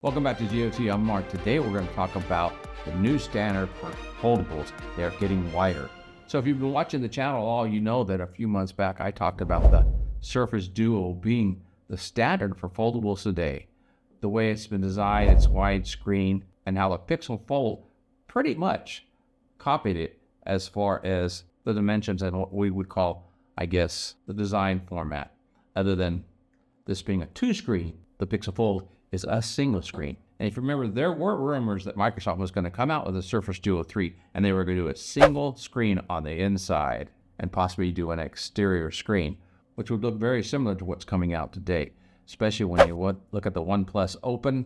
Welcome back to GOT. I'm Mark. Today we're going to talk about the new standard for foldables. They're getting wider. So if you've been watching the channel all, you know that a few months back I talked about the Surface Duo being the standard for foldables today. The way it's been designed, it's widescreen, and how the Pixel Fold pretty much copied it as far as the dimensions and what we would call, I guess, the design format. Other than this being a two-screen, the Pixel Fold is a single screen. And if you remember, there were rumors that Microsoft was going to come out with a Surface Duo 3 and they were going to do a single screen on the inside and possibly do an exterior screen, which would look very similar to what's coming out today, especially when you look at the OnePlus Open.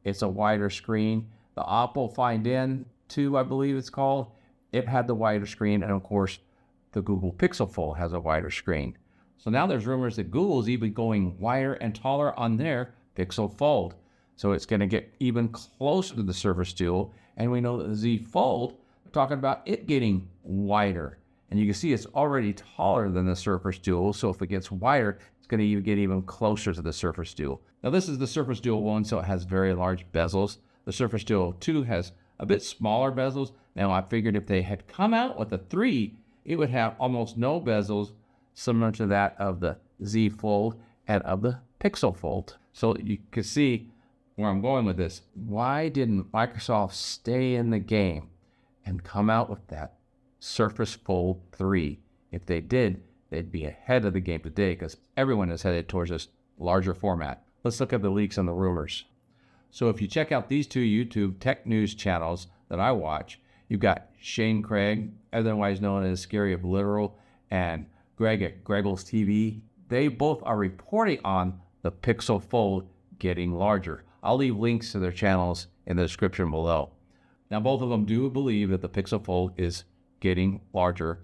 It's a wider screen. The Oppo Find N2, I believe it's called, it had the wider screen, and of course, the Google Pixel Fold has a wider screen. So now there's rumors that Google's even going wider and taller on their Pixel Fold. So it's going to get even closer to the Surface Duo. And we know that the Z Fold, we're talking about it getting wider. And you can see it's already taller than the Surface Duo. So if it gets wider, it's going to get even closer to the Surface Duo. Now this is the Surface Duo 1, so it has very large bezels. The Surface Duo 2 has a bit smaller bezels. Now I figured if they had come out with a 3, it would have almost no bezels, similar to that of the Z Fold and of the Pixel Fold. So you can see where I'm going with this. Why didn't Microsoft stay in the game and come out with that Surface Fold 3? If they did, they'd be ahead of the game today because everyone is headed towards this larger format. Let's look at the leaks and the rumors. So if you check out these two YouTube tech news channels that I watch, you've got Shane Craig, otherwise known as Scareyifliteral, and Greg at Greggles TV. They both are reporting on the Pixel Fold getting larger. I'll leave links to their channels in the description below. Now, both of them do believe that the Pixel Fold is getting larger.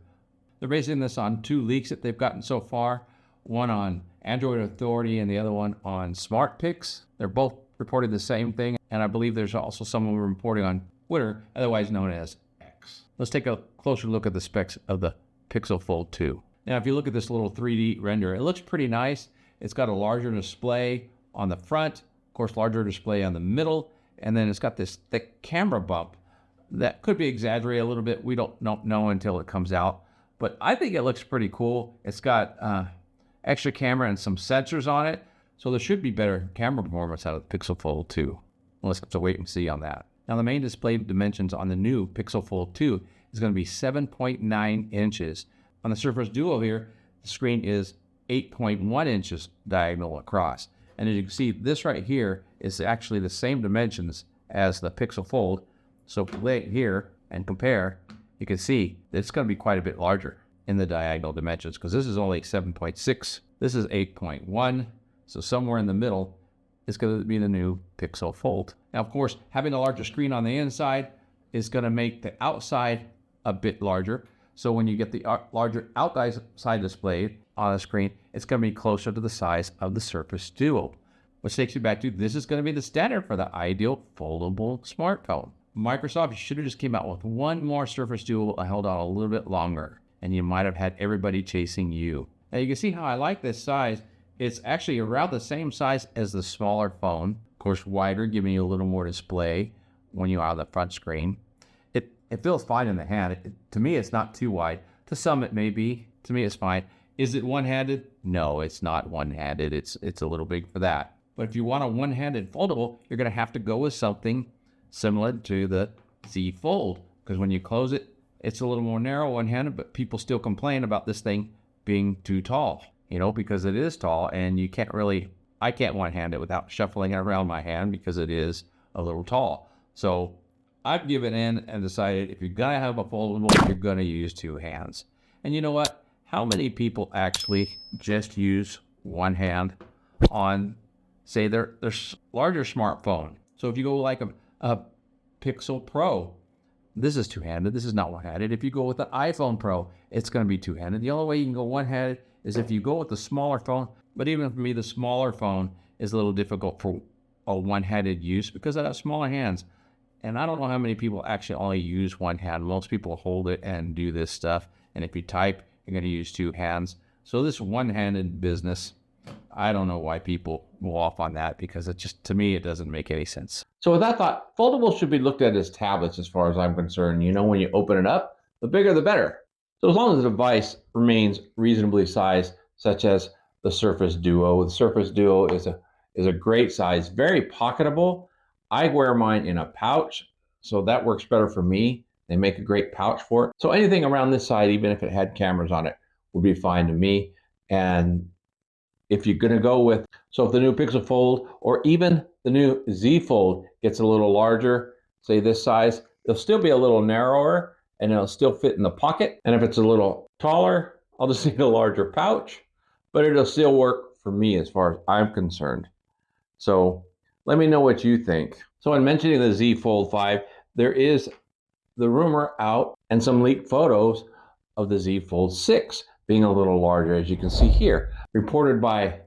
They're basing this on 2 leaks that they've gotten so far, one on Android Authority and the other one on Smartpix. They're both reporting the same thing, and I believe there's also someone reporting on Twitter, otherwise known as X. Let's take a closer look at the specs of the Pixel Fold 2. Now, if you look at this little 3D render, it looks pretty nice. It's got a larger display on the front, of course, larger display on the middle, and then it's got this thick camera bump that could be exaggerated a little bit. We don't know until it comes out, but I think it looks pretty cool. It's got extra camera and some sensors on it, so there should be better camera performance out of the Pixel Fold 2. We'll just have to wait and see on that. Now, the main display dimensions on the new Pixel Fold 2 is going to be 7.9 inches. On the Surface Duo here, the screen is 8.1 inches diagonal across. And as you can see, this right here is actually the same dimensions as the Pixel Fold. So if you lay it here and compare, you can see that it's going to be quite a bit larger in the diagonal dimensions because this is only 7.6. This is 8.1. So somewhere in the middle is going to be the new Pixel Fold. Now, of course, having a larger screen on the inside is going to make the outside a bit larger. So when you get the larger outside display on the screen, it's going to be closer to the size of the Surface Duo, which takes you back to this is going to be the standard for the ideal foldable smartphone. Microsoft, you should have just came out with one more Surface Duo and held on a little bit longer, and you might have had everybody chasing you. Now you can see how I like this size. It's actually around the same size as the smaller phone. Of course, wider, giving you a little more display when you're on the front screen. It feels fine in the hand. To me, it's not too wide. To some, it may be. To me, it's fine. Is it one-handed? No, it's not one-handed. It's a little big for that. But if you want a one-handed foldable, you're going to have to go with something similar to the Z Fold. Because when you close it, it's a little more narrow one-handed, but people still complain about this thing being too tall. You know, because it is tall, and you can't really, I can't one-hand it without shuffling it around my hand because it is a little tall. So I've given in and decided if you're going to have a foldable, you're going to use 2 hands. And you know what? How many people actually just use one hand on, say, their larger smartphone? So if you go like a Pixel Pro, this is 2-handed. This is not one-handed. If you go with the iPhone Pro, it's going to be 2-handed. The only way you can go one-handed is if you go with the smaller phone. But even for me, the smaller phone is a little difficult for a one-handed use because I have smaller hands. And I don't know how many people actually only use one hand. Most people hold it and do this stuff. And if you type, you're going to use 2 hands. So this one-handed business, I don't know why people go off on that because it just, to me, it doesn't make any sense. So with that thought, foldables should be looked at as tablets as far as I'm concerned. You know, when you open it up, the bigger the better. So as long as the device remains reasonably sized, such as the Surface Duo. The Surface Duo is a great size, very pocketable. I wear mine in a pouch, so that works better for me. They make a great pouch for it. So anything around this side, even if it had cameras on it, would be fine to me. And if you're going to go with, so if the new Pixel Fold or even the new Z Fold gets a little larger, say this size, it'll still be a little narrower and it'll still fit in the pocket. And if it's a little taller, I'll just need a larger pouch, but it'll still work for me as far as I'm concerned. So let me know what you think. So in mentioning the Z Fold 5, there is the rumor out and some leaked photos of the Z Fold 6 being a little larger, as you can see here. Reported by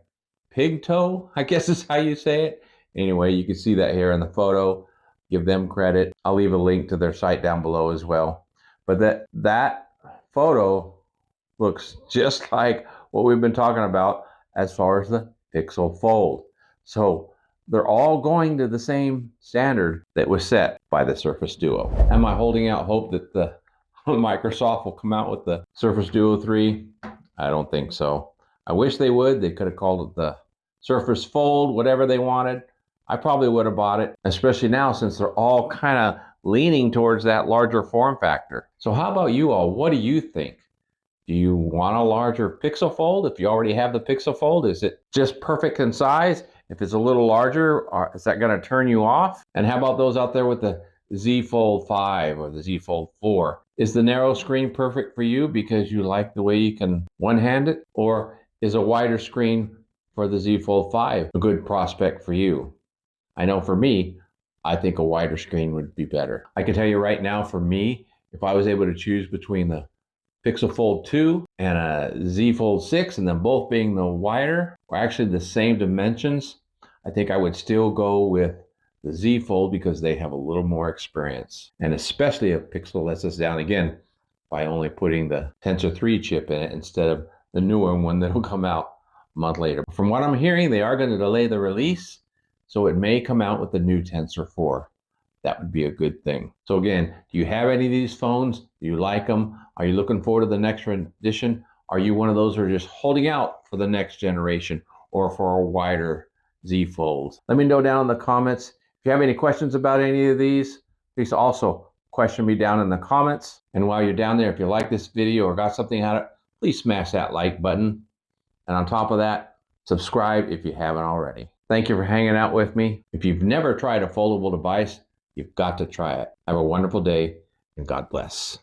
Pigtou, I guess is how you say it. Anyway, you can see that here in the photo. Give them credit. I'll leave a link to their site down below as well. But that photo looks just like what we've been talking about as far as the Pixel Fold. So they're all going to the same standard that was set by the Surface Duo. Am I holding out hope that the Microsoft will come out with the Surface Duo 3? I don't think so. I wish they would. They could have called it the Surface Fold, whatever they wanted. I probably would have bought it, especially now since they're all kind of leaning towards that larger form factor. So how about you all? What do you think? Do you want a larger Pixel Fold? If you already have the Pixel Fold, is it just perfect in size? If it's a little larger, is that going to turn you off? And how about those out there with the Z Fold 5 or the Z Fold 4? Is the narrow screen perfect for you because you like the way you can one-hand it? Or is a wider screen for the Z Fold 5 a good prospect for you? I know for me, I think a wider screen would be better. I can tell you right now, for me, if I was able to choose between the Pixel Fold 2 and a Z Fold 6, and them both being the wider, or actually the same dimensions, I think I would still go with the Z Fold because they have a little more experience. And especially if Pixel lets us down again by only putting the Tensor 3 chip in it instead of the newer one that'll come out a month later. From what I'm hearing, they are going to delay the release, so it may come out with the new Tensor 4. That would be a good thing. So again, do you have any of these phones? Do you like them? Are you looking forward to the next edition? Are you one of those who are just holding out for the next generation or for a wider Z Folds? Let me know down in the comments. If you have any questions about any of these, please also question me down in the comments. And while you're down there, if you like this video or got something out of it, please smash that like button. And on top of that, subscribe if you haven't already. Thank you for hanging out with me. If you've never tried a foldable device, you've got to try it. Have a wonderful day, and God bless.